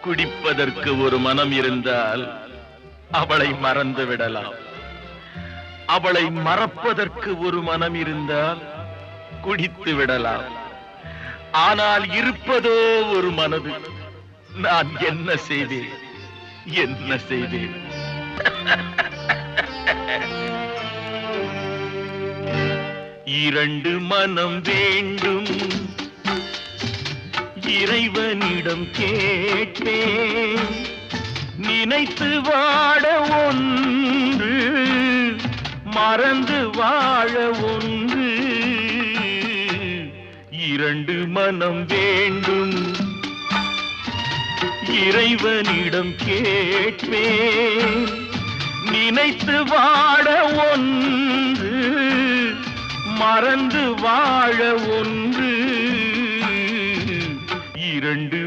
குடிப்பதற்கு ஒரு மனம் இருந்தால் அவளை மறந்து விடலாம். அவளை மறப்பதற்கு ஒரு மனம் இருந்தால் குடித்து விடலாம். ஆனால் இருப்பதோ ஒரு மனது. நான் என்ன செய்தேன், என்ன செய்தேன்? இரண்டு மனம் வேண்டும், இறைவனிடம் கேட்பேன். நினைத்து வாழ ஒன்று, மறந்து வாழ ஒன்று. இரண்டு மனம் வேண்டும், இறைவனிடம் கேட்பேன். நினைத்து வாழ ஒன்று, மறந்து வாழ ஒன்று. இரண்டு